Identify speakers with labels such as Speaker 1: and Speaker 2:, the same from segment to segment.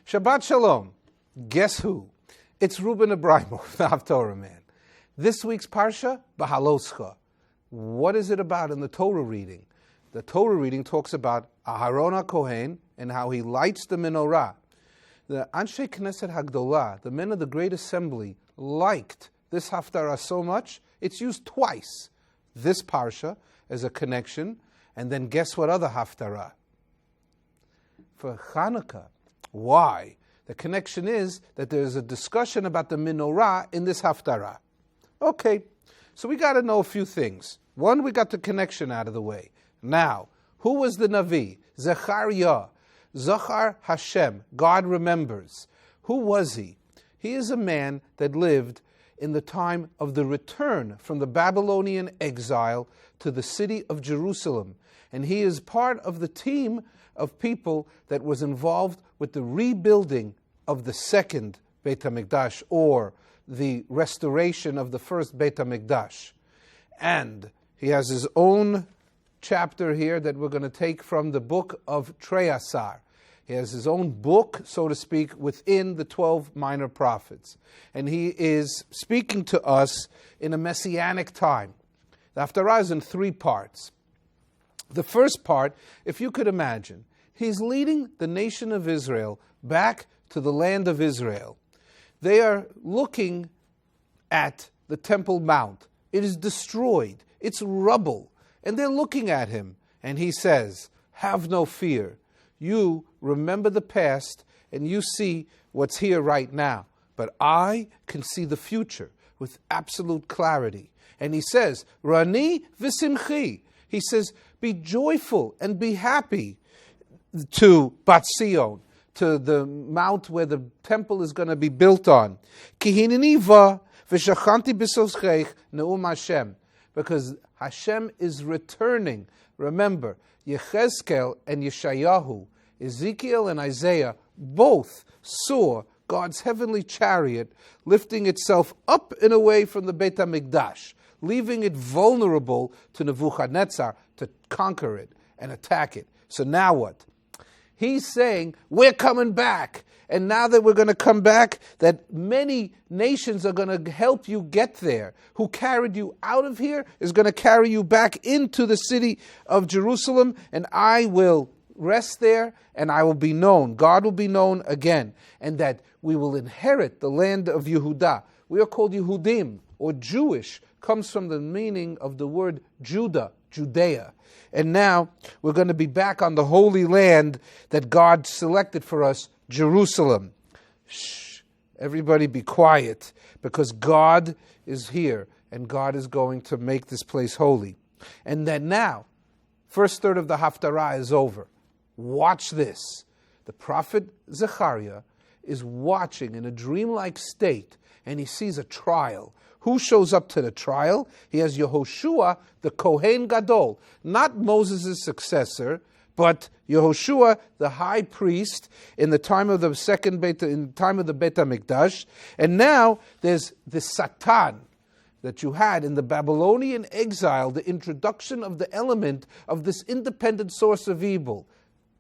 Speaker 1: Shabbat Shalom. Guess who? It's Reuben Ebrahimoff, the Haftorahman. This week's Parsha, Beha'alotecha. What is it about in the Torah reading? The Torah reading talks about Aharon HaKohen and how he lights the menorah. The Anshe Knesset Hagdolah, the men of the Great Assembly, liked this Haftarah so much, it's used twice. This Parsha as a connection, and then guess what other Haftarah? For Hanukkah. Why? The connection is that there's a discussion about the menorah in this Haftarah. Okay, so we got to know a few things. One, we got the connection out of the way. Now, who was the Navi? Zechariah. Zachar Hashem. God remembers. Who was he? He is a man that lived in the time of the return from the Babylonian exile to the city of Jerusalem. And he is part of the team of people that was involved with the rebuilding of the second Beit HaMikdash, or the restoration of the first Beit HaMikdash. And he has his own chapter here that we're going to take from the book of Treyasar. He has his own book, so to speak, within the 12 minor prophets. And he is speaking to us in a messianic time. The Haftarah is in 3 parts. The first part, if you could imagine, he's leading the nation of Israel back to the land of Israel. They are looking at the Temple Mount. It is destroyed. It's rubble. And they're looking at him. And he says, have no fear. You remember the past and you see what's here right now. But I can see the future with absolute clarity. And he says, Rani v'simchi. He says, be joyful and be happy to Bat Sion, to the mount where the temple is going to be built on. Kihininiva v'shachanti b'soschech ne'um Hashem. Because Hashem is returning. Remember, Yechezkel and Yeshayahu, Ezekiel and Isaiah, both saw God's heavenly chariot lifting itself up and away from the Beit HaMikdash, leaving it vulnerable to Nebuchadnezzar to conquer it and attack it. So now what? He's saying, we're coming back. And now that we're going to come back, that many nations are going to help you get there. Who carried you out of here is going to carry you back into the city of Jerusalem, and I will rest there, and I will be known. God will be known again, and that we will inherit the land of Yehudah. We are called Yehudim, or Jewish, comes from the meaning of the word Judah, Judea. And now we're going to be back on the holy land that God selected for us, Jerusalem. Shh, everybody be quiet, because God is here and God is going to make this place holy. And then now, first third of the Haftarah is over. Watch this. The prophet Zechariah is watching in a dreamlike state, and he sees a trial. Who shows up to the trial? He has Yehoshua, the Kohen Gadol, not Moses' successor, but Yehoshua, the high priest, in the time of the Beit HaMikdash. And now there's the Satan that you had in the Babylonian exile, the introduction of the element of this independent source of evil,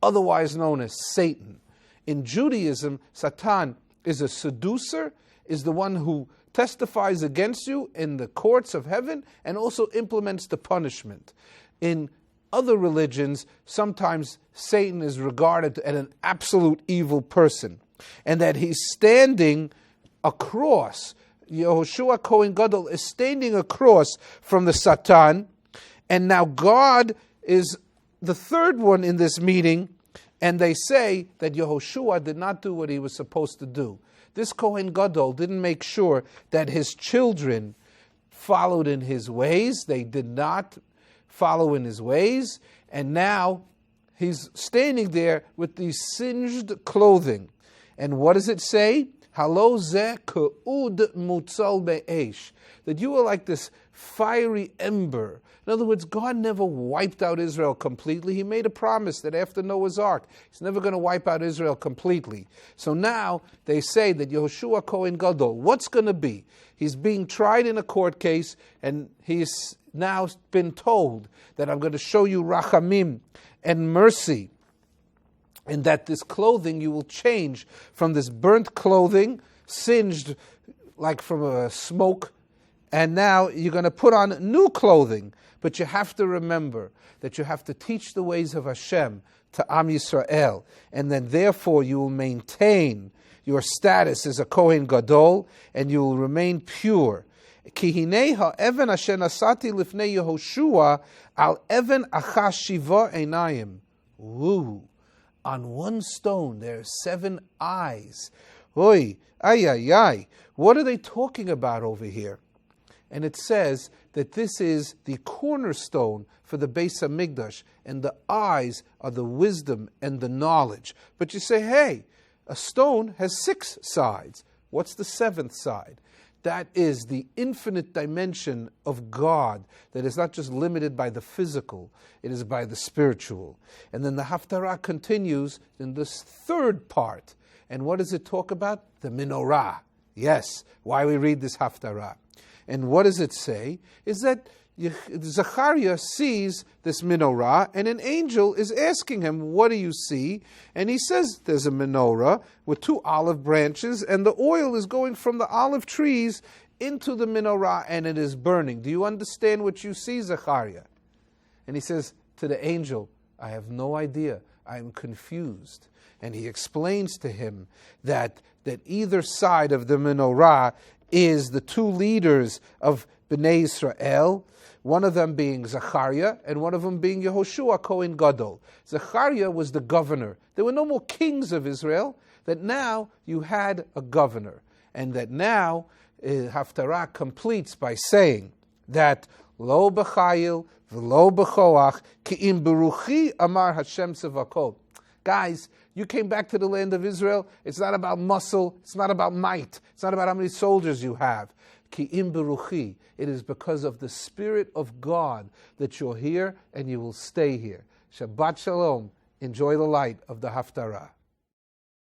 Speaker 1: otherwise known as Satan. In Judaism, Satan is a seducer, is the one who testifies against you in the courts of heaven and also implements the punishment. In other religions, sometimes Satan is regarded as an absolute evil person, and that he's standing across. Yehoshua Kohen Gadol is standing across from the Satan, and now God is the third one in this meeting, and they say that Yehoshua did not do what he was supposed to do. This Kohen Gadol didn't make sure that his children followed in his ways. They did not follow in his ways. And now he's standing there with these singed clothing. And what does it say? Halo zeh ke'ud mutzal be'esh. That you are like this fiery ember. In other words, God never wiped out Israel completely. He made a promise that after Noah's Ark, He's never going to wipe out Israel completely. So now they say that Yehoshua Kohen Gadol, what's going to be? He's being tried in a court case, and he's now been told that I'm going to show you rachamim and mercy. And that this clothing you will change from this burnt clothing, singed like from a smoke, and now you're going to put on new clothing. But you have to remember that you have to teach the ways of Hashem to Am Yisrael, and then therefore you will maintain your status as a Kohen Gadol, and you will remain pure. Ki hinei ha'even asher nasati lifnei Yehoshua al even achas shiva einayim. Woo! On one stone there are 7 eyes. Oy, ay, ay, ay. What are they talking about over here? And it says that this is the cornerstone for the Beis HaMikdash, and the eyes are the wisdom and the knowledge. But you say, hey, a stone has 6 sides. What's the 7th side? That is the infinite dimension of God that is not just limited by the physical, it is by the spiritual. And then the Haftorah continues in this 3rd part. And what does it talk about? The menorah. Yes, why we read this Haftorah. And what does it say? Is that Zechariah sees this menorah, and an angel is asking him, what do you see? And he says, there's a menorah with 2 olive branches, and the oil is going from the olive trees into the menorah, and it is burning. Do you understand what you see, Zechariah? And he says to the angel, I have no idea. I am confused. And he explains to him that either side of the menorah is the 2 leaders of Bnei Israel, one of them being Zechariah, and one of them being Yehoshua, Kohen Gadol. Zechariah was the governor. There were no more kings of Israel, that now you had a governor. And that now, Haftorah completes by saying that, Lo b'chayil v'lo b'choach, ki im beruchi amar Hashem tzevakot. Guys, you came back to the land of Israel. It's not about muscle. It's not about might. It's not about how many soldiers you have. Ki im beruchi. It is because of the Spirit of God that you're here and you will stay here. Shabbat Shalom. Enjoy the light of the Haftarah.